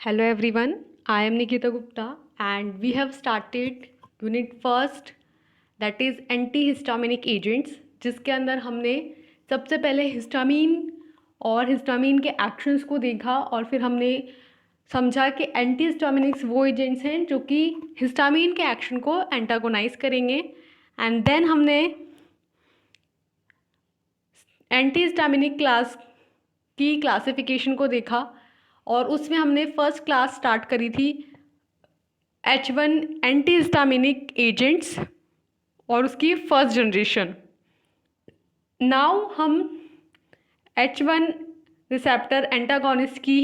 Hello everyone, I am Nikita Gupta and we have started unit first, that is antihistaminic agents, जिसके अंदर हमने सबसे पहले histamine और हिस्टामीन के एक्शंस को देखा और फिर हमने समझा कि एंटीहिस्टामिनिक्स वो एजेंट्स हैं जो कि हिस्टामीन के एक्शन को एंटागोनाइज करेंगे। एंड देन हमने एंटीहिस्टामिनिक क्लास की क्लासिफिकेशन को देखा और उसमें हमने फर्स्ट क्लास स्टार्ट करी थी H1 एंटीहिस्टामिनिक एजेंट्स और उसकी फर्स्ट जनरेशन। नाउ हम H1 रिसेप्टर एंटागोनिस्ट की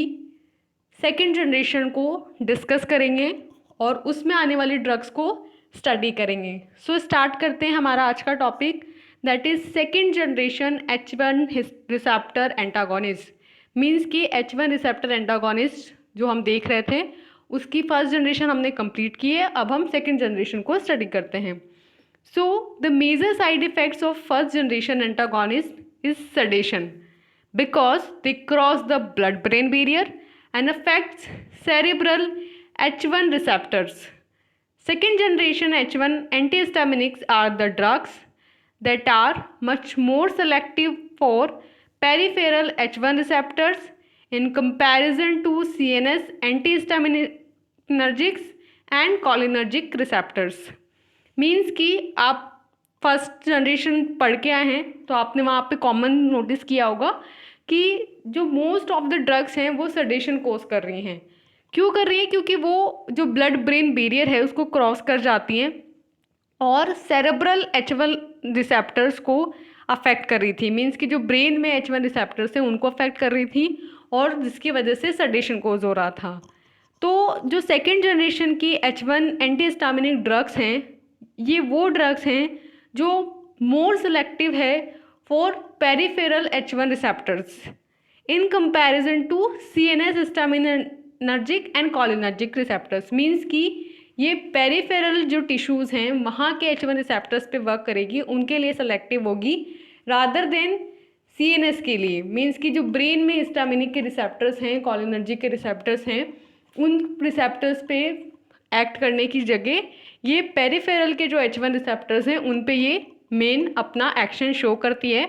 सेकेंड जनरेशन को डिस्कस करेंगे और उसमें आने वाली ड्रग्स को स्टडी करेंगे। सो स्टार्ट करते हैं हमारा आज का topic, that is second generation H1 receptor antagonist. Means कि H1 रिसेप्टर एंटागोनिस्ट जो हम देख रहे थे उसकी फर्स्ट जनरेशन हमने कंप्लीट की है, अब हम सेकेंड जनरेशन को स्टडी करते हैं। So the major side effects of first generation antagonist is sedation because they cross the blood brain barrier and affects cerebral H1 receptors. Second generation H1 antihistaminics are the drugs that are much more selective for peripheral H1 receptors in comparison to CNS antihistaminergics and cholinergic receptors. Means कि आप first generation पढ़ के आए हैं तो आपने वहाँ पे कॉमन नोटिस किया होगा कि जो मोस्ट ऑफ द ड्रग्स हैं वो सडेशन कोज कर रही हैं। क्यों कर रही हैं? क्योंकि वो जो ब्लड ब्रेन बैरियर है उसको क्रॉस कर जाती हैं और सेरेब्रल H1 रिसेप्टर्स को अफेक्ट कर रही थी। मीन्स कि जो ब्रेन में H1 रिसेप्टर्स हैं उनको अफेक्ट कर रही थी और जिसकी वजह से सडेशन कोज हो रहा था। तो जो सेकेंड जनरेशन की H1 एंटीहिस्टामिनिक ड्रग्स हैं ये वो ड्रग्स हैं जो मोर सेलेक्टिव है for peripheral H1 receptors in comparison to CNS histaminergic and cholinergic receptors. Means कि ये पेरिफेरल जो टिश्यूज़ हैं वहाँ के H1 रिसेप्टर्स पे वर्क करेगी, उनके लिए सेलेक्टिव होगी रादर देन CNS के लिए। मीन्स कि जो ब्रेन में हिस्टामिनिक के रिसेप्टर्स हैं, कोलिनर्जिक के रिसेप्टर्स हैं, उन रिसेप्टर्स पे एक्ट करने की जगह ये पेरिफेरल के जो H1 रिसेप्टर्स हैं उन पे ये मेन अपना एक्शन शो करती है।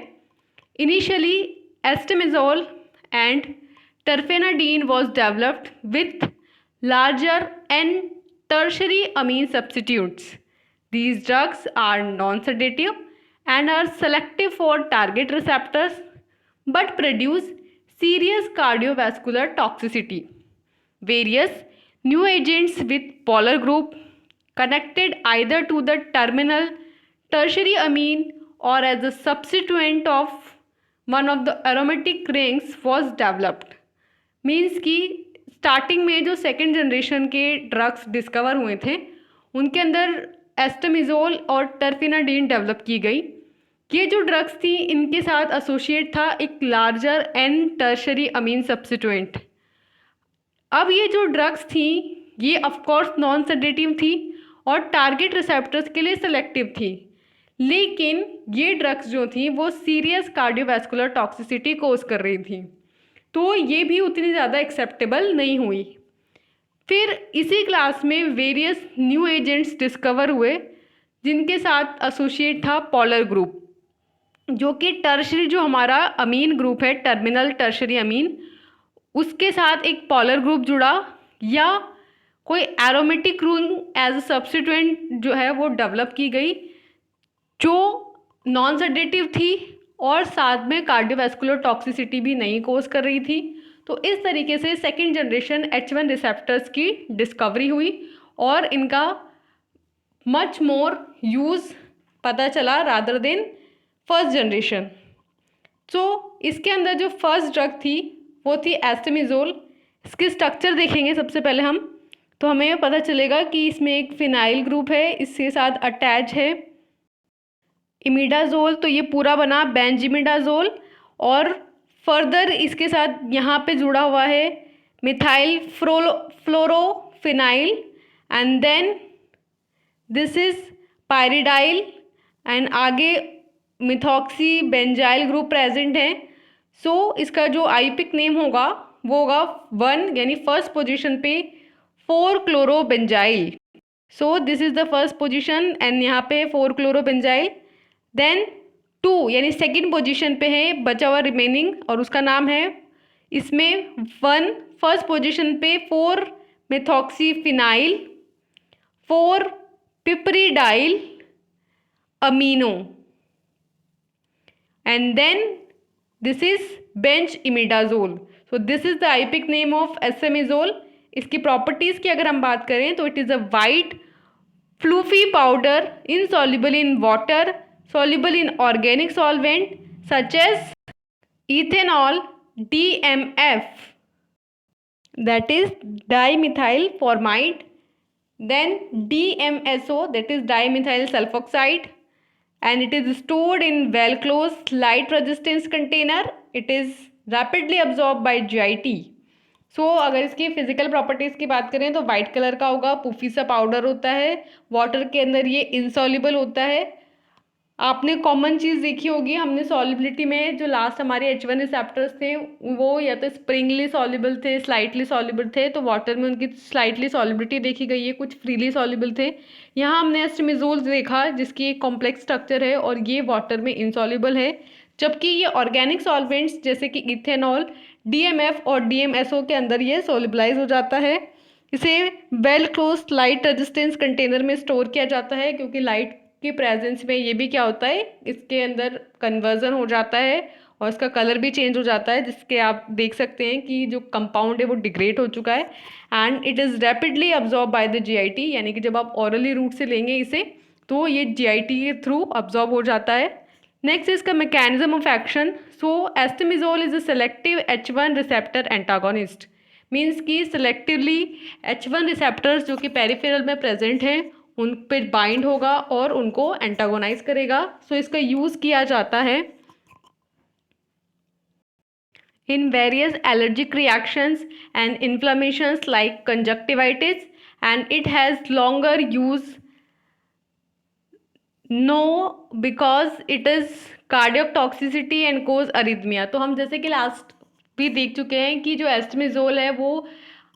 Initially astemizole and terfenadine was developed with larger and tertiary amine substitutes. These drugs are non-sedative and are selective for target receptors but produce serious cardiovascular toxicity. Various new agents with polar group connected either to the terminal tertiary amine or as a substituent of one of the aromatic rings was developed. Means कि starting में जो second generation के drugs discover हुए थे उनके अंदर एस्टेमिजोल और टर्फेनाडीन develop की गई। ये जो ड्रग्स थी इनके साथ एसोसिएट था एक larger and tertiary Amin substituent. अब ये जो ड्रग्स थी ये ऑफकोर्स नॉन सेडेटिव थी और टारगेट रिसेप्टर्स के लिए सेलेक्टिव थी, लेकिन ये ड्रग्स जो थी वो सीरियस कार्डियोवैस्कुलर टॉक्सिसिटी कोज कर रही थी, तो ये भी उतनी ज़्यादा एक्सेप्टेबल नहीं हुई। फिर इसी क्लास में वेरियस न्यू एजेंट्स डिस्कवर हुए जिनके साथ एसोसिएट था पॉलर ग्रुप, जो कि टर्शरी जो हमारा अमीन ग्रुप है टर्मिनल टर्शरी अमीन उसके साथ एक पॉलर ग्रुप जुड़ा या कोई aromatic ring as a substituent जो है वो डेवलप की गई जो नॉन सेडेटिव थी और साथ में कार्डियोवैस्कुलर टॉक्सिसिटी भी नहीं कोज कर रही थी। तो इस तरीके से सेकेंड जनरेशन H1 रिसेप्टर्स की डिस्कवरी हुई और इनका मच मोर यूज़ पता चला रादर देन फर्स्ट जनरेशन। सो इसके अंदर जो फर्स्ट ड्रग थी वो थी एस्टेमिजोल। इसकी स्ट्रक्चर देखेंगे सबसे पहले हम तो हमें पता चलेगा कि इसमें एक फिनाइल ग्रुप है, इसके साथ अटैच है इमिडाजोल, तो ये पूरा बना बेंजिमिडाजोल और फर्दर इसके साथ यहाँ पे जुड़ा हुआ है methyl fluorophenyl and then this is pyridyl and आगे मिथॉक्सी बेंजाइल ग्रुप प्रेजेंट है। सो इसका जो आईपिक नेम होगा वो होगा 1 यानी फर्स्ट पोजीशन पे four chlorobenzyl. So this is the first position and यहाँ पे 4-क्लोरोबेंजाइल। देन 2 यानी सेकंड पोजीशन पे है बचा हुआ रिमेनिंग और उसका नाम है, इसमें 1 फर्स्ट पोजीशन पे 4-मेथॉक्सीफिनाइल, 4-पिपरिडाइल amino and then this is bench-imidazole. So this is the IUPAC name of esomazole. इसकी प्रॉपर्टीज की अगर हम बात करें तो it is a white fluffy powder insoluble in water, soluble in organic solvent such as ethanol, DMF, that is dimethyl formide, then DMSO, that is dimethyl sulfoxide, and it is stored in well closed light resistance container. It is rapidly absorbed by GIT. सो अगर इसकी physical properties की बात करें तो white colour का होगा, पुफी सा powder होता है, वाटर के अंदर ये इनसॉल्युबल होता है। आपने कॉमन चीज़ देखी होगी, हमने सॉल्युबिलिटी में जो लास्ट हमारे H1 रिसेप्टर्स थे वो या तो स्प्रिंगली सॉल्युबल थे, स्लाइटली सॉल्युबल थे, तो वाटर में उनकी स्लाइटली सॉल्युबिलिटी देखी गई है, कुछ फ्रीली सॉल्युबल थे। यहाँ हमने एस्ट्रेमेज़ोल देखा जिसकी एक कॉम्प्लेक्स स्ट्रक्चर है और ये वाटर में इनसॉल्युबल है, जबकि ये ऑर्गेनिक सॉल्वेंट्स जैसे कि इथेनॉल, DMF और DMSO के अंदर ये सॉल्युबलाइज हो जाता है। इसे well closed light resistance container में स्टोर किया जाता है क्योंकि लाइट की प्रेजेंस में ये भी क्या होता है, इसके अंदर कन्वर्जन हो जाता है और इसका कलर भी चेंज हो जाता है, जिसके आप देख सकते हैं कि जो कंपाउंड है वो डिग्रेड हो चुका है and it is rapidly absorb by the GIT, यानी कि जब आप ऑरली रूट से लेंगे इसे तो ये GIT के थ्रू अब्जॉर्ब हो जाता है। नेक्स्ट इसका mechanism of action. So astemizole is a selective H1 receptor antagonist, means कि सेलेक्टिवली H1 रिसेप्टर्स जो कि पेरिफेरल में प्रेजेंट हैं उन पर बाइंड होगा और उनको एंटागोनाइज करेगा। सो इसका यूज़ किया जाता है in various allergic reactions and inflammations like conjunctivitis, and it has longer use because it is cardiac toxicity and cause arrhythmia। तो हम जैसे कि लास्ट भी देख चुके हैं कि जो एस्ट्रेमेज़ोल है वो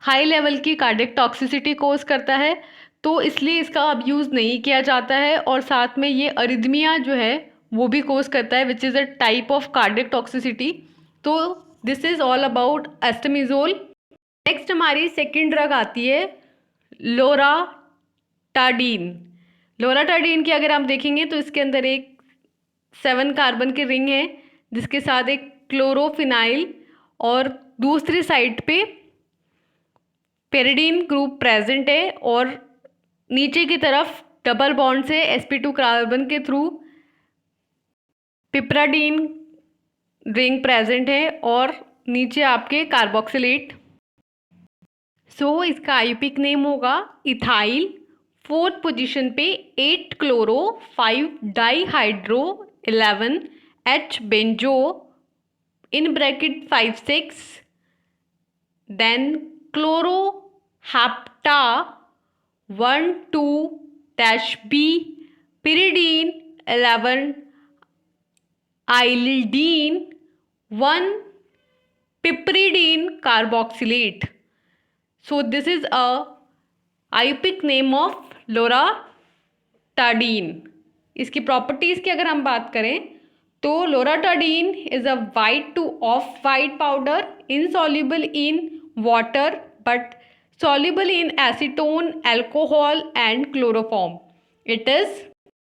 हाई लेवल की कार्डियक टॉक्सिसिटी कोज करता है, तो इसलिए इसका अब यूज़ नहीं किया जाता है और साथ में ये अरिदमिया जो है वो भी कोज करता है which is a type of cardiac toxicity. तो this is all about astemizole. Next हमारी सेकेंड ड्रग आती है लोराटाडीन। लोराटाडीन की अगर आप देखेंगे तो इसके अंदर एक 7 कार्बन की रिंग है जिसके साथ एक क्लोरोफिनाइल और दूसरी साइड पे पेरिडीन ग्रुप प्रेजेंट है और नीचे की तरफ डबल बॉन्ड से sp2 कार्बन के थ्रू पिपराडीन रिंग प्रेजेंट है और नीचे आपके कार्बोक्सिलेट। सो इसका IUPAC नेम होगा इथाइल, 4th पोजीशन पे 8-क्लोरो 5-डाईहाइड्रो 11H banjo in bracket 5-6, then chlorohapta 1,2-B pyridine 11 ildene 1 piperidine carboxylate. So this is a IUPAC name of loratadine. इसकी प्रॉपर्टीज़ की अगर हम बात करें तो loratadine is a white to off white powder insoluble in water but soluble in acetone, alcohol and chloroform. It is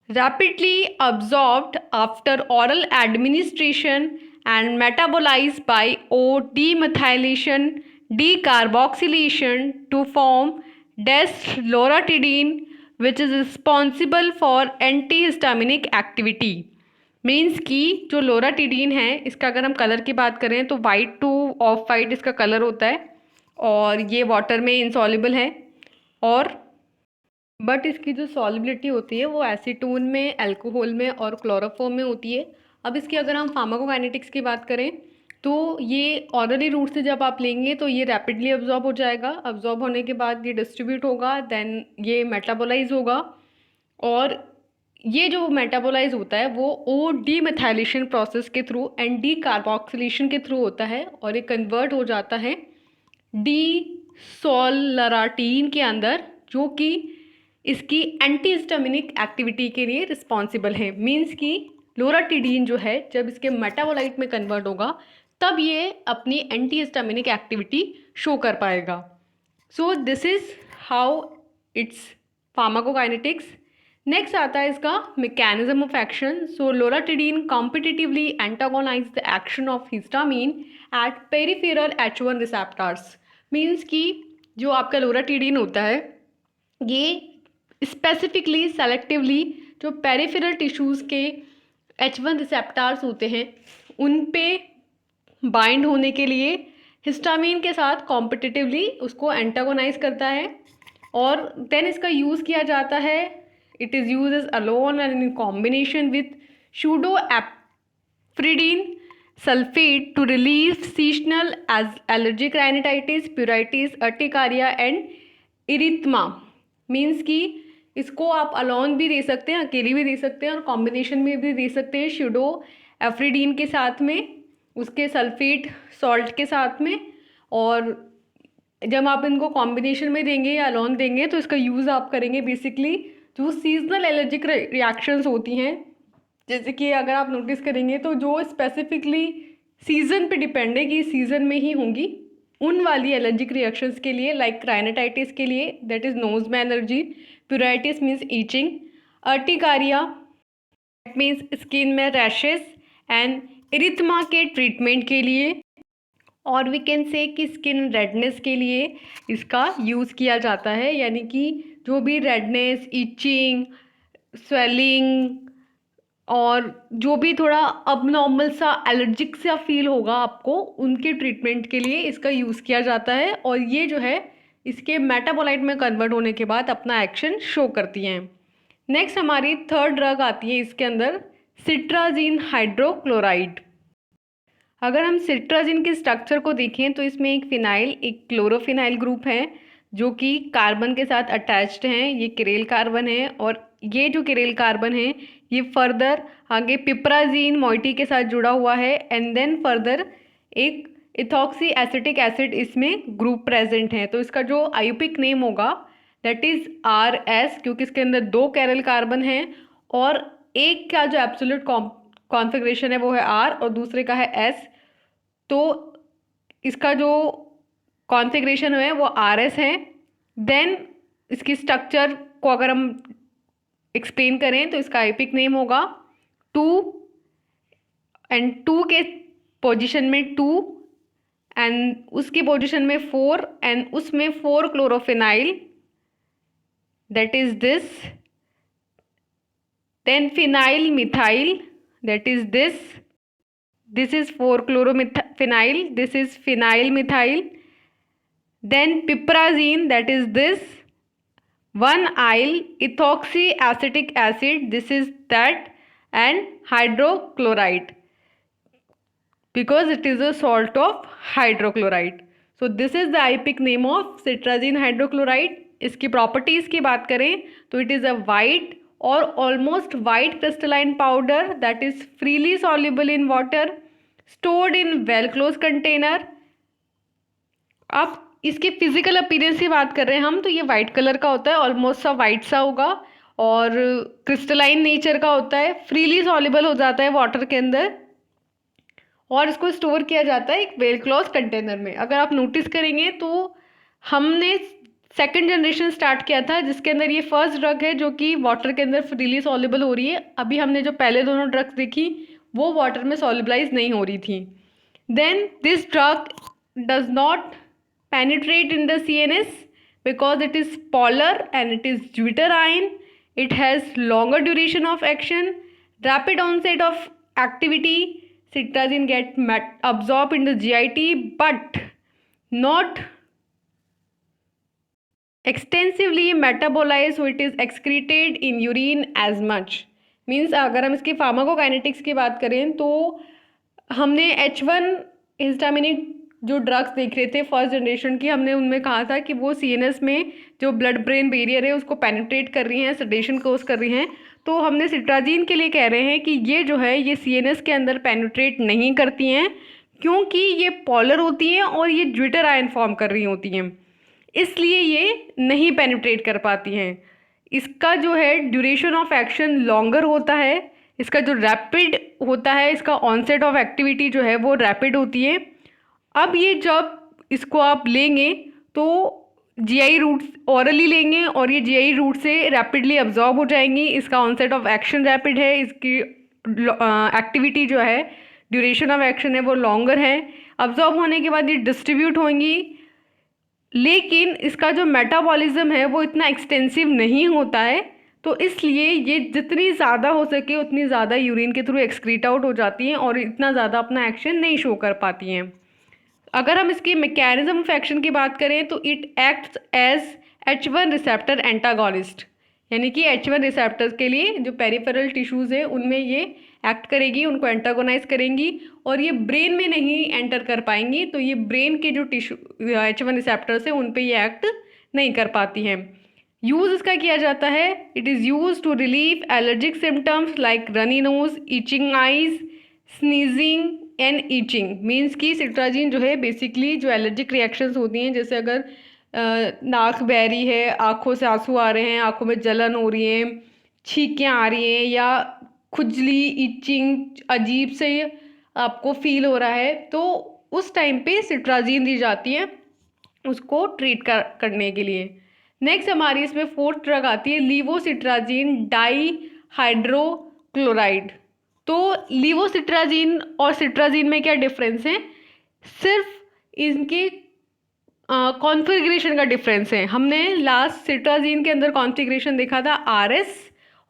rapidly absorbed after oral administration and metabolized by O demethylation decarboxylation to form desloratadine, which is responsible for antihistaminic activity. Means कि जो लोराटिडीन है इसका अगर हम colour की बात करें तो वाइट टू ऑफ वाइट इसका कलर होता है और ये वाटर में इंसॉल्युबल है और बट इसकी जो सॉल्युबिलिटी होती है वो एसीटोन में, अल्कोहल में और क्लोरोफॉर्म में होती है। अब इसकी अगर हम फार्माकोकाइनेटिक्स की बात करें तो ये ऑरली रूट से जब आप लेंगे तो ये रैपिडली अब्जॉर्ब हो जाएगा, अब्जॉर्ब होने के बाद ये डिस्ट्रीब्यूट होगा, देन ये मेटाबोलाइज होगा और ये जो मेटाबोलाइज होता है वो ओ डीमेथाइलेशन प्रोसेस के थ्रू एंड डी कार्बोक्सिलेशन के थ्रू होता है और ये कन्वर्ट हो जाता है डी सोलराटीन के अंदर, जो कि इसकी एंटीहिस्टामिनिक एक्टिविटी के लिए रिस्पॉन्सिबल है। मीन्स कि लोराटिडीन जो है जब इसके मेटाबोलाइट में कन्वर्ट होगा तब ये अपनी एंटीहिस्टामिनिक एक्टिविटी शो कर पाएगा। So this is how its pharmacokinetics. Next आता है इसका mechanism of action. So loratadine competitively antagonize the action of histamine at peripheral H1 receptors. Means कि जो आपका लोराटिडीन होता है ये स्पेसिफिकली सेलेक्टिवली जो पेरिफेरल टिश्यूज़ के H1 रिसेप्टर्स होते हैं उन पे बाइंड होने के लिए हिस्टामीन के साथ कॉम्पिटिटिवली उसको एंटागोनाइज करता है और देन इसका यूज़ किया जाता है। It is use as alone and in combination with pseudoephedrine sulphate to relieve seasonal allergic rhinitis, pruritus, urticaria and erythema. Means कि इसको आप अलोन भी दे सकते हैं, अकेली भी दे सकते हैं और कॉम्बिनेशन में भी दे सकते हैं, सूडोएफ्रिडीन के साथ में, उसके सल्फेट सॉल्ट के साथ में। और जब आप इनको कॉम्बिनेशन में देंगे या अलोन देंगे तो इसका यूज़ आप करेंगे बेसिकली जो सीजनल एलर्जिक रिएक्शंस होती हैं, जैसे कि अगर आप नोटिस करेंगे तो जो स्पेसिफिकली सीज़न पे डिपेंड है कि सीज़न में ही होंगी, उन वाली एलर्जिक रिएक्शंस के लिए, लाइक राइनाइटिस के लिए दैट इज़ नोज में allergy, pruritus means itching, urticaria that means skin में रैशेस एंड इरिथमा के ट्रीटमेंट के लिए, और वी कैन से कि स्किन रेडनेस के लिए इसका यूज़ किया जाता है। यानी कि जो भी रेडनेस, ईचिंग, स्वेलिंग और जो भी थोड़ा अबनॉर्मल सा एलर्जिक सा फील होगा आपको, उनके ट्रीटमेंट के लिए इसका यूज़ किया जाता है। और ये जो है इसके मेटाबोलाइट में कन्वर्ट होने के बाद अपना एक्शन शो करती हैं। नेक्स्ट हमारी थर्ड ड्रग आती है इसके अंदर, सिट्राजीन हाइड्रोक्लोराइड। अगर हम सिट्राजीन के स्ट्रक्चर को देखें तो इसमें एक फिनाइल, एक क्लोरोफिनाइल ग्रुप है जो कि कार्बन के साथ अटैच्ड हैं। ये किरेल कार्बन है और ये जो किरेल कार्बन है ये फर्दर आगे पिप्राजीन मॉइटी के साथ जुड़ा हुआ है एंड देन फर्दर एक इथॉक्सी एसिटिक एसिड इसमें ग्रुप प्रेजेंट है। तो इसका जो आयुपिक नेम होगा दैट इज़ RS, क्योंकि इसके अंदर 2 कैरल कार्बन हैं और एक का जो एब्सोल्यूट कॉन्फ़िगरेशन है वो है R और दूसरे का है S। तो इसका जो कॉन्फ़िगरेशन है वो RS है। देन इसकी स्ट्रक्चर को अगर हम एक्सप्लेन करें तो इसका आइपिक नेम होगा 2 एंड 2 के पोजीशन में 2 एंड उसकी पोजीशन में 4 एंड उसमें 4 chlorophenyl that is this, then phenyl methyl that is this is 4 chloromethyl, this is phenyl methyl, then piperazine that is this, 1-yle ethoxy acetic acid, this is that, and hydrochloride because it is a salt of hydrochloride. So this is the IUPAC name of citrazine hydrochloride. इसकी properties की बात करें तो it is a white और almost white crystalline powder that is freely soluble in water, stored in well close container. अब इसके physical appearance की बात कर रहे हैं हम तो ये वाइट कलर का होता है, ऑलमोस्ट सा वाइट सा होगा और क्रिस्टलाइन नेचर का होता है, फ्रीली सॉल्युबल हो जाता है वाटर के अंदर और इसको स्टोर किया जाता है एक वेल क्लोज कंटेनर में। अगर आप नोटिस करेंगे तो हमने सेकंड जनरेशन स्टार्ट किया था जिसके अंदर ये फर्स्ट ड्रग है जो कि वाटर के अंदर फ्रीली सॉल्युबल हो रही है। अभी हमने जो पहले दोनों ड्रग्स देखी वो वाटर में सॉल्युबलाइज नहीं हो रही थी। Then this drug does not penetrate in the CNS because it is polar and it is deuterine. It has longer duration of action, rapid onset of activity. Citrazine get absorbed in the GIT but not extensively metabolized, so it is excreted in urine as much. Means अगर हम इसके pharmacokinetics की बात करें तो हमने H1 histaminic जो drugs देख रहे थे फर्स्ट जनरेशन की, हमने उनमें कहा था कि वो सीएनएस में जो ब्लड ब्रेन बैरियर है उसको पेनिट्रेट कर रही हैं, सेडेशन कोज कर रही हैं। तो हमने सिट्राजीन के लिए कह रहे हैं कि ये जो है ये सीएनएस के अंदर पेनिट्रेट नहीं करती हैं, क्योंकि ये पॉलर होती हैं और ये ज्विटर आयन फॉर्म कर रही होती हैं, इसलिए ये नहीं पेनिट्रेट कर पाती हैं। इसका जो है ड्यूरेशन ऑफ एक्शन लॉन्गर होता है, इसका जो रैपिड होता है, इसका ऑनसेट ऑफ एक्टिविटी जो है वो रैपिड होती है। अब ये जब इसको आप लेंगे तो जीआई रूट ऑरली लेंगे और ये जीआई रूट से रैपिडली अब्जॉर्ब हो जाएंगी। इसका ऑनसेट ऑफ एक्शन रैपिड है, इसकी एक्टिविटी जो है, ड्यूरेशन ऑफ एक्शन है वो लॉन्गर है। अब्जॉर्ब होने के बाद ये डिस्ट्रीब्यूट होंगी, लेकिन इसका जो मेटाबॉलिज्म है वो इतना एक्सटेंसिव नहीं होता है, तो इसलिए ये जितनी ज़्यादा हो सके उतनी ज़्यादा यूरिन के थ्रू एक्सक्रीट आउट हो जाती हैं और इतना ज़्यादा अपना एक्शन नहीं शो कर पाती हैं। अगर हम इसकी मैकेनिज्म ऑफ एक्शन की बात करें तो it acts as H1 receptor antagonist, यानी कि H1 रिसेप्टर्स के लिए जो पेरिफेरल टिश्यूज़ हैं उनमें ये एक्ट करेगी, उनको एंटागोनाइज करेंगी और ये ब्रेन में नहीं एंटर कर पाएंगी, तो ये ब्रेन के जो टिश्यू H1 रिसेप्टर्स हैं उन पे ये एक्ट नहीं कर पाती हैं। यूज़ इसका किया जाता है, it is use to relieve allergic symptoms like runny nose, itching eyes, sneezing and itching. Means कि सिट्राजीन जो है बेसिकली जो एलर्जिक रिएक्शंस होती हैं, जैसे अगर नाक बह रही है, आँखों से आंसू आ रहे हैं, आँखों में जलन हो रही है, छींकें आ रही हैं या खुजली, ईचिंग अजीब से आपको फील हो रहा है, तो उस टाइम पे सिट्राजीन दी जाती है उसको ट्रीट करने के लिए। नेक्स्ट हमारी इसमें फोर्थ ड्रग आती है लीवोसिट्राजीन डाईहाइड्रोक्लोराइड। तो लीवोसिट्राजीन और सिट्राजीन में क्या डिफरेंस है, सिर्फ इनके कॉन्फ़िगरेशन का डिफरेंस है। हमने लास्ट सिट्राजीन के अंदर कॉन्फ़िगरेशन देखा था RS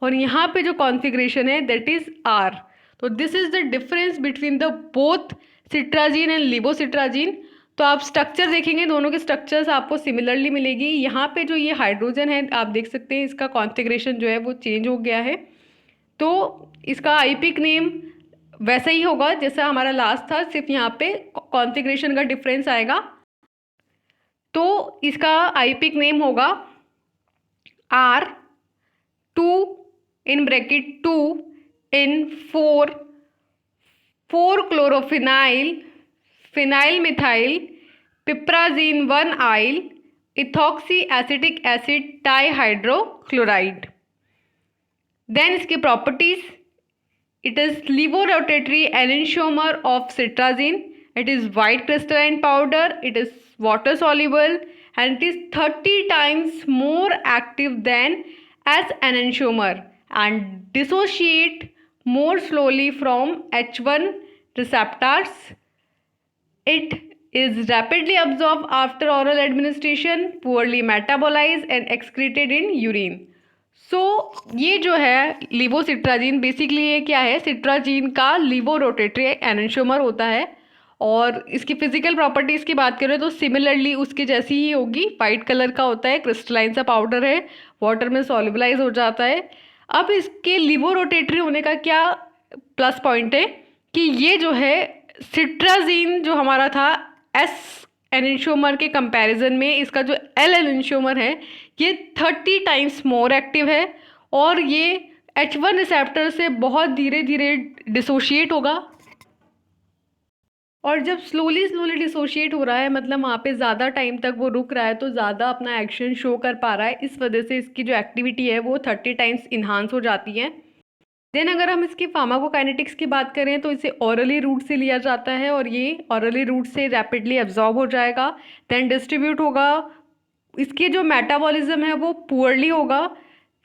और यहाँ पे जो कॉन्फ़िगरेशन है दैट इज़ R। तो this is the difference between the both cetirizine and levocetirizine. तो आप स्ट्रक्चर देखेंगे, दोनों के स्ट्रक्चर्स आपको सिमिलरली मिलेगी। यहाँ पे जो ये हाइड्रोजन है आप देख सकते हैं इसका कॉन्फ़िगरेशन जो है वो चेंज हो गया है, तो इसका आईपिक नेम वैसा ही होगा जैसा हमारा लास्ट था, सिर्फ यहाँ पे कॉन्फ़िगरेशन का डिफरेंस आएगा। तो इसका आईपिक नेम होगा R2 in bracket 2 in 4 chlorophenyl phenyl methyl piperazine 1 yl ethoxy acetic acid dihydrochloride. Then इसकी properties, it is levorotatory enantiomer of cetirizine, it is white crystalline powder, it is water soluble and it is 30 times more active than as enantiomer and dissociate more slowly from H1 receptors. It is rapidly absorbed after oral administration, poorly metabolized and excreted in urine. सो ये जो है लीवोसिट्राजीन basically ये क्या है, सिट्राजीन का लीवोरोटेटरी एनेंटियोमर होता है और इसकी फिजिकल प्रॉपर्टीज़ की बात करें तो सिमिलरली उसकी जैसी ही होगी, वाइट कलर का होता है, क्रिस्टलाइन सा पाउडर है, वाटर में सॉल्युबलाइज हो जाता है। अब इसके लीवोरोटेटरी होने का क्या प्लस पॉइंट है कि ये जो है सिट्राजीन जो हमारा था एस एनेंटियोमर के कंपैरिजन में इसका जो एल एनेंटियोमर है ये 30 टाइम्स मोर एक्टिव है और ये H1 रिसेप्टर से बहुत धीरे धीरे डिसोशिएट होगा और जब स्लोली डिसोशिएट हो रहा है मतलब वहाँ पे ज़्यादा टाइम तक वो रुक रहा है तो ज़्यादा अपना एक्शन शो कर पा रहा है, इस वजह से इसकी जो एक्टिविटी है वो 30 टाइम्स इन्हांस हो जाती है। देन अगर हम इसकी फार्माकोकाइनेटिक्स की बात करें तो इसे ऑरली रूट से लिया जाता है और ये ऑरली रूट से रैपिडली एब्जॉर्ब हो जाएगा, देन डिस्ट्रीब्यूट होगा। इसकी जो मेटाबॉलिज्म है वो पुअरली होगा,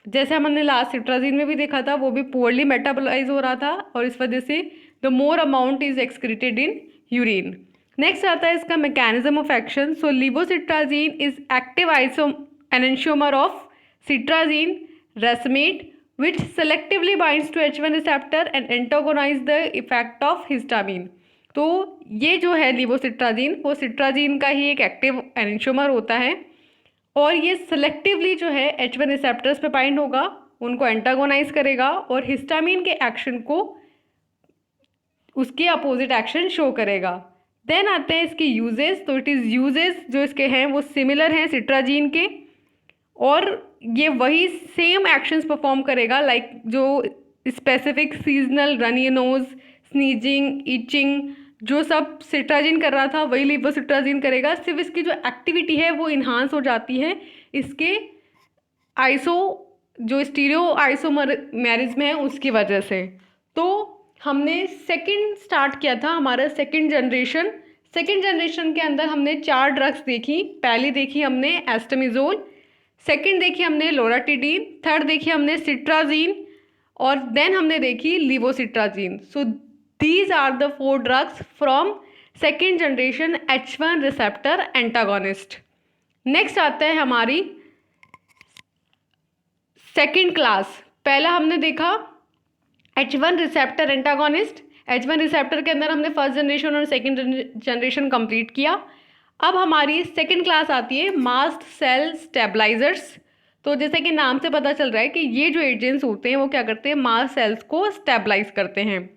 जैसे हमने लास्ट सिट्राजीन में भी देखा था, वो भी पुअरली मेटाबोलाइज हो रहा था और इस वजह से the more amount is excreted in urine. Next आता है इसका mechanism of action. So levocetirizine is active enantiomer of cetirizine racemate which selectively binds to H1 receptor and antagonize the effect of histamine। तो ये जो है लीवोसिट्राजीन वो सिट्राजीन का ही एक एक्टिव एनेंटियोमर होता है और ये सेलेक्टिवली जो है H1 रिसेप्टर्स पे बाइंड होगा, उनको एंटागोनाइज करेगा और हिस्टामीन के एक्शन को उसके अपोजिट एक्शन शो करेगा। देन आते हैं इसके यूजेस। तो इट इज़ यूजेस जो इसके हैं वो सिमिलर हैं सिट्राजीन के, और ये वही सेम एक्शंस परफॉर्म करेगा लाइक जो specific seasonal runny nose, sneezing, itching, जो सब सिट्राजिन कर रहा था वही लीवोसिट्राजिन करेगा। सिर्फ इसकी जो एक्टिविटी है वो इन्हांस हो जाती है इसके आइसो जो स्टीरियो आइसोमेरिज्म है उसकी वजह से। तो हमने सेकंड स्टार्ट किया था हमारा सेकंड जनरेशन के अंदर हमने 4 ड्रग्स देखी। पहली देखी हमने एस्टेमिजोल, सेकंड देखी हमने लोराटिडीन, थर्ड देखी हमने सिट्राजीन, और देन हमने देखी levocetirizine. So these are the 4 drugs from second generation H1 receptor antagonist. Next आता है हमारी सेकेंड क्लास। पहला हमने देखा H1 receptor antagonist. H1 receptor के अंदर हमने फर्स्ट जनरेशन और सेकेंड जनरेशन कंप्लीट किया। अब हमारी सेकेंड क्लास आती है मास्ट सेल स्टेबलाइजर्स। तो जैसे कि नाम से पता चल रहा है कि ये जो एजेंट्स होते हैं वो क्या करते हैं, मास्ट सेल्स को स्टेबलाइज करते हैं।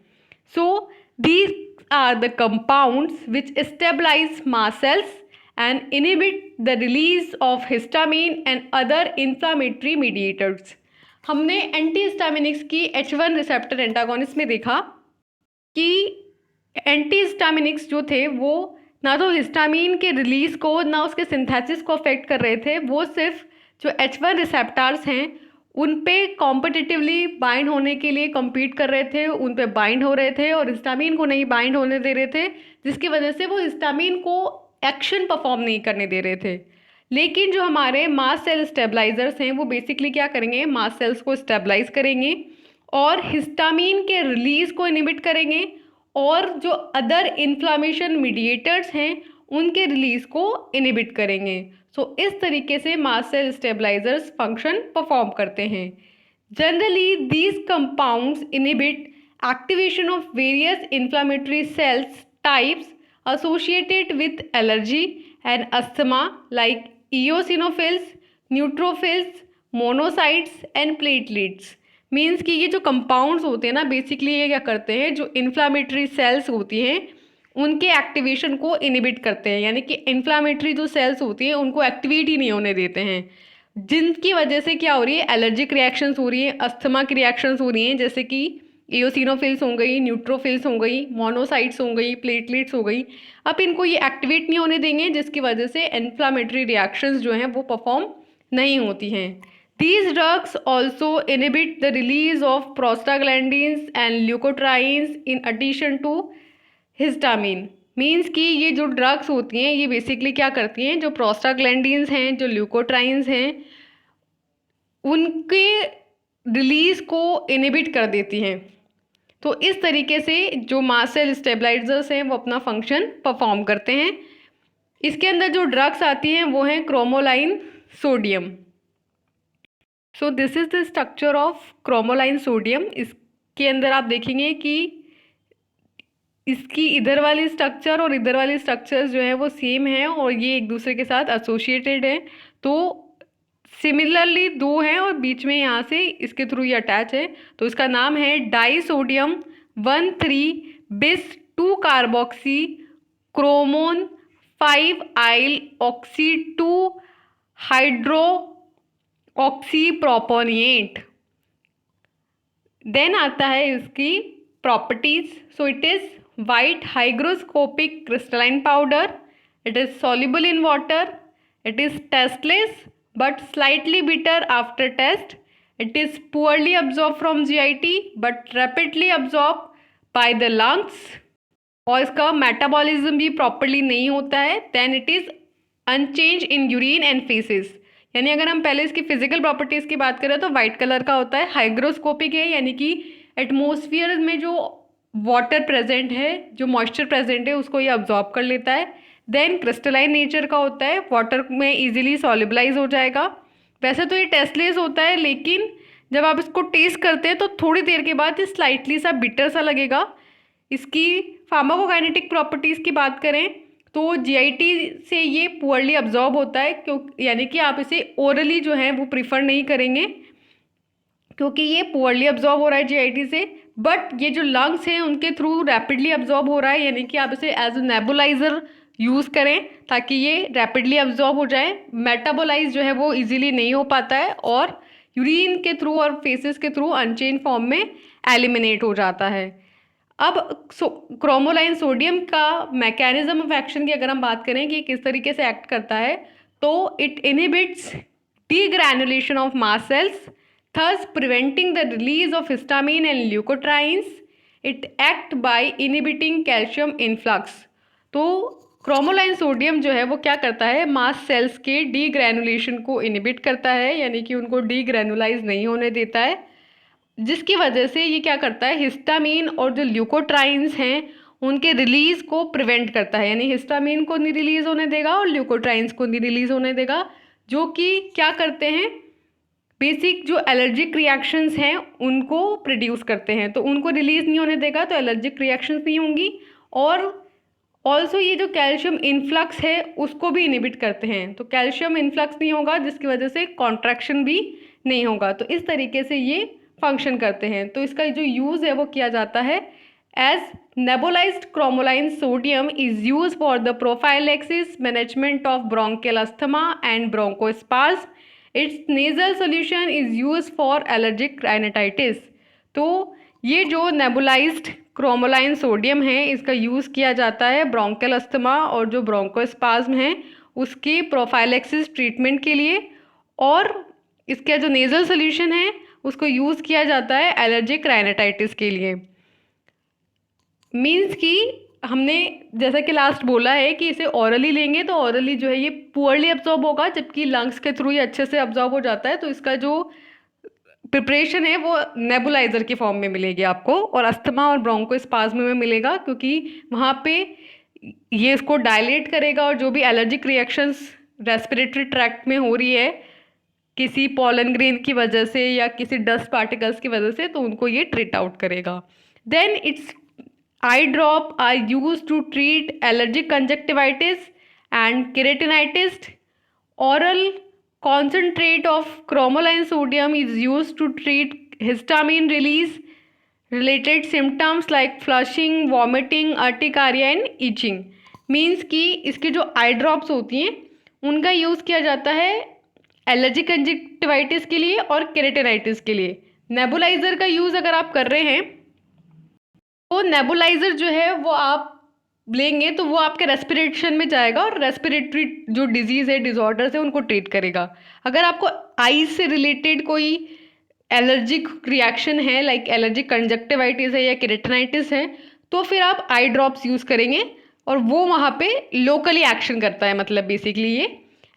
So these are the compounds which stabilise mast cells and inhibit the release of histamine and other inflammatory mediators। हमने एंटीहिस्टामिनिक्स की H1 रिसेप्टर एंटागोनिस्ट में देखा कि एंटीहिस्टामिनिक्स जो थे वो ना तो हिस्टामिन के रिलीज को ना उसके सिंथेसिस को अफेक्ट कर रहे थे, वो सिर्फ जो H1 रिसेप्टर्स हैं उन पे कॉम्पिटिटिवली बाइंड होने के लिए कम्पीट कर रहे थे, उन पे बाइंड हो रहे थे और हिस्टामिन को नहीं बाइंड होने दे रहे थे, जिसकी वजह से वो हिस्टामिन को एक्शन परफॉर्म नहीं करने दे रहे थे। लेकिन जो हमारे मास्ट सेल स्टेबलाइजर्स हैं वो बेसिकली क्या करेंगे, मास्ट सेल्स को स्टेबलाइज करेंगे और हिस्टामिन के रिलीज को इनिबिट करेंगे, और जो अदर इन्फ्लामेशन मीडिएटर्स हैं उनके रिलीज को इनिबिट करेंगे। सो इस तरीके से mast cell stabilisers function perform करते हैं। Generally these compounds inhibit activation of various inflammatory cells types associated with allergy and asthma like eosinophils, neutrophils, monocytes and platelets। Means कि ये जो कंपाउंड्स होते हैं ना बेसिकली ये क्या करते हैं, जो इन्फ्लामेटरी सेल्स होती हैं उनके एक्टिवेशन को इनिबिट करते हैं, यानी कि इन्फ्लामेटरी जो सेल्स होती हैं उनको एक्टिवेट ही नहीं होने देते हैं, जिनकी वजह से क्या हो रही है, एलर्जिक रिएक्शंस हो रही हैं, अस्थमा की रिएक्शंस हो रही हैं, जैसे कि एओसिनोफिल्स हो गई, न्यूट्रोफिल्स हो गई, मोनोसाइट्स हो गई, प्लेटलेट्स हो गई। अब इनको ये एक्टिवेट नहीं होने देंगे, जिसकी वजह से इन्फ्लामेटरी रिएक्शंस जो हैं वो परफॉर्म नहीं होती हैं। These drugs also inhibit the release of prostaglandins and leukotrienes in addition to histamine। Means कि ये जो ड्रग्स होती हैं ये बेसिकली क्या करती हैं, जो प्रोस्टाग्लैंडिन्स हैं, जो ल्यूकोट्राइन्स हैं, उनके रिलीज को इनिबिट कर देती हैं। तो इस तरीके से जो मास्ट सेल स्टेबलाइजर्स हैं वो अपना फंक्शन परफॉर्म करते हैं। इसके अंदर जो ड्रग्स आती हैं वो हैं cromolyn sodium. So this is the structure of cromolyn sodium. इसके अंदर आप देखेंगे कि इसकी इधर वाली स्ट्रक्चर और इधर वाली स्ट्रक्चर्स जो हैं वो सेम हैं और ये एक दूसरे के साथ एसोसिएटेड हैं। तो सिमिलरली 2 हैं और बीच में यहाँ से इसके थ्रू ये अटैच है। तो इसका नाम है डाइसोडियम 1,3 बिस 2 कार्बोक्सी क्रोमोन 5 आइल ऑक्सी 2 हाइड्रो ऑक्सी प्रोपोनिएट। देन आता है इसकी properties. So it is white hygroscopic crystalline powder, it is soluble in water, it is tasteless but slightly bitter after test, it is poorly absorbed from GIT but rapidly absorbed by the lungs, और इसका metabolism भी properly नहीं होता है। Then it is unchange in urine and faeces. यानी अगर हम पहले इसकी फिजिकल प्रॉपर्टीज़ की बात करें तो वाइट कलर का होता है, हाइग्रोस्कोपिक है यानी कि एटमॉस्फेयर में जो वाटर प्रेजेंट है, जो मॉइस्चर प्रेजेंट है उसको ये अब्जॉर्ब कर लेता है। देन क्रिस्टलाइन नेचर का होता है, वाटर में इजीली सॉल्युबलाइज हो जाएगा। वैसे तो ये टेस्टलेस होता है, लेकिन जब आप इसको टेस्ट करते हैं तो थोड़ी देर के बाद ये स्लाइटली सा बिटर सा लगेगा। इसकी फार्माकोकाइनेटिक प्रॉपर्टीज़ की बात करें तो जीआईटी से ये पुअरली अब्जॉर्ब होता है, यानी कि आप इसे ओरली जो है वो प्रीफर नहीं करेंगे क्योंकि ये पुअरली अब्जॉर्ब हो रहा है जीआईटी से। बट ये जो लंग्स हैं उनके थ्रू रैपिडली अब्जॉर्ब हो रहा है, यानी कि आप इसे एज अ नेबुलाइजर यूज़ करें ताकि ये रैपिडली अब्जॉर्ब हो जाए। मेटाबोलाइज जो है वो इजीली नहीं हो पाता है और यूरिन के थ्रू और फेसेस के थ्रू अनचेन फॉर्म में एलिमिनेट हो जाता है। अब क्रोमोलाइन सोडियम का मैकेनिज्म ऑफ एक्शन की अगर हम बात करें कि किस तरीके से एक्ट करता है, तो it inhibits degranulation of mast cells, thus preventing the release of histamine and leukotrienes. It act by inhibiting calcium influx. तो क्रोमोलाइन सोडियम जो है वो क्या करता है, मास्ट सेल्स के डीग्रैनुलेशन को इनहिबिट करता है, यानी कि उनको डीग्रैनुलाइज नहीं होने देता है, जिसकी वजह से ये क्या करता है, हिस्टामीन और जो ल्यूकोट्राइन्स हैं उनके रिलीज को प्रिवेंट करता है, यानी हिस्टामीन को नहीं रिलीज होने देगा और ल्यूकोट्राइन्स को नहीं रिलीज होने देगा, जो कि क्या करते हैं, बेसिक जो एलर्जिक रिएक्शंस हैं उनको प्रोड्यूस करते हैं। तो उनको रिलीज नहीं होने देगा तो एलर्जिक रिएक्शंस नहीं होंगी, और ऑल्सो ये जो कैल्शियम इन्फ्लक्स है उसको भी इनहिबिट करते हैं। तो कैल्शियम इन्फ्लक्स नहीं होगा जिसकी वजह से कॉन्ट्रैक्शन भी नहीं होगा। तो इस तरीके से ये फंक्शन करते हैं। तो इसका जो यूज़ है वो किया जाता है as nebulized cromolyn sodium is use for the prophylaxis management of bronchial asthma and bronchospasm. Its nasal solution is use for allergic rhinitis. तो ये जो नेबुलाइज्ड क्रोमोलाइन सोडियम है इसका यूज़ किया जाता है ब्रोंकियल अस्थमा और जो ब्रोंकोस्पाज्म है उसके प्रोफाइलैक्सिस ट्रीटमेंट के लिए, और इसका जो नेजल सोल्यूशन है उसको यूज़ किया जाता है एलर्जिक राइनाइटिस के लिए। मीन्स कि हमने जैसा कि लास्ट बोला है कि इसे ऑरली लेंगे तो ऑरली जो है ये पुअरली अब्जॉर्ब होगा, जबकि लंग्स के थ्रू ये अच्छे से अब्जॉर्ब हो जाता है। तो इसका जो प्रिपरेशन है वो नेबुलाइजर की फॉर्म में मिलेगी आपको, और अस्थमा और ब्रोंकोस्पाज्म में मिलेगा क्योंकि वहाँ पे ये इसको डायलेट करेगा और जो भी एलर्जिक रिएक्शंस रेस्पिरेटरी ट्रैक्ट में हो रही है किसी पॉलन ग्रेन की वजह से या किसी डस्ट पार्टिकल्स की वजह से, तो उनको ये ट्रीट आउट करेगा। Then it's eye drop are used to treat allergic conjunctivitis and keratinitis. Oral concentrate of cromolyn sodium is used to treat histamine release related symptoms like flushing, vomiting, urticaria and itching. Means कि इसकी जो eye drops होती हैं उनका use किया जाता है allergic conjunctivitis के लिए और केरेटिनाइटिस के लिए। नेबुलाइजर का यूज़ अगर आप कर रहे हैं तो नेबुलाइजर जो है वो आप लेंगे तो वो आपके रेस्पिरेशन में जाएगा और रेस्पिरेटरी जो डिजीज़ है, डिसऑर्डर्स है, उनको ट्रीट करेगा। अगर आपको आईज से रिलेटेड कोई एलर्जिक रिएक्शन है लाइक एलर्जिक कंजक्टिवाइटिस है या केरेटिनाइटिस है तो फिर आप आई ड्रॉप्स यूज़ करेंगे और वो वहाँ पे लोकली एक्शन करता है, मतलब बेसिकली ये।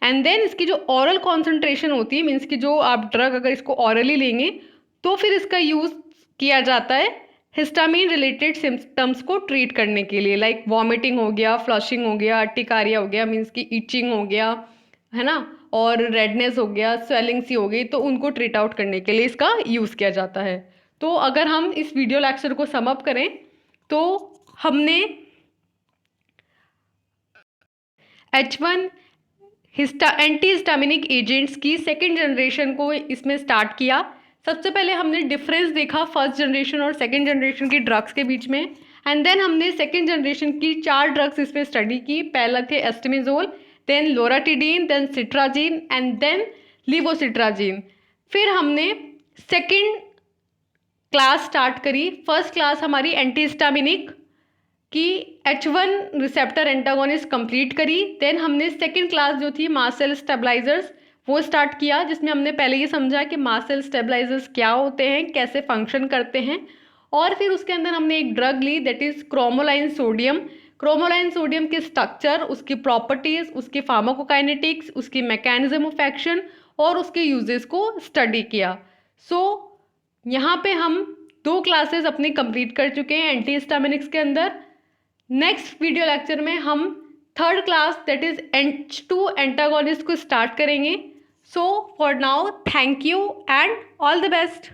एंड देन इसकी जो ऑरल कॉन्सेंट्रेशन होती है, मीन्स कि जो आप ड्रग अगर इसको ऑरली लेंगे तो फिर इसका यूज़ किया जाता है हिस्टामीन रिलेटेड सिम्टम्स को ट्रीट करने के लिए, लाइक वॉमिटिंग हो गया, फ्लशिंग हो गया, अर्टिकारिया हो गया, मीन्स की इचिंग हो गया, है ना, और रेडनेस हो गया, स्वेलिंग सी हो गई, तो उनको ट्रीट आउट करने के लिए इसका यूज़ किया जाता है। तो अगर हम इस वीडियो लेक्चर को सम अप करें तो हमने H1 एंटी हिस्टामिनिक एजेंट्स की सेकेंड जनरेशन को इसमें स्टार्ट किया। सबसे पहले हमने डिफरेंस देखा फर्स्ट जनरेशन और सेकेंड जनरेशन की ड्रग्स के बीच में, एंड देन हमने सेकेंड जनरेशन की 4 ड्रग्स इसमें स्टडी की। पहला थे एस्टिमिजोल, देन लोराटिडीन, देन सिट्राजीन एंड देन लिवोसिट्राजीन। फिर हमने सेकेंड क्लास स्टार्ट करी। फर्स्ट क्लास हमारी एंटी हिस्टामिनिक की H1 रिसेप्टर एंटागोनिस्ट कंप्लीट करी। देन हमने सेकेंड क्लास जो थी मास्ट सेल स्टेबलाइजर्स वो स्टार्ट किया, जिसमें हमने पहले ये समझा कि मास्ट सेल स्टेबलाइजर्स क्या होते हैं, कैसे फंक्शन करते हैं, और फिर उसके अंदर हमने एक ड्रग ली that is cromolyn sodium. Cromolyn sodium के स्ट्रक्चर, उसकी प्रॉपर्टीज़, उसकी फार्माकोकाइनेटिक्स, उसकी मैकेनिज्म ऑफ एक्शन और उसके यूजेस को स्टडी किया। सो यहाँ पे हम 2 क्लासेस अपनी कंप्लीट कर चुके हैं एंटी हिस्टामिनिक्स के अंदर। नेक्स्ट वीडियो लेक्चर में हम third class that is H2 antagonist को स्टार्ट करेंगे। So for now thank you and all the best.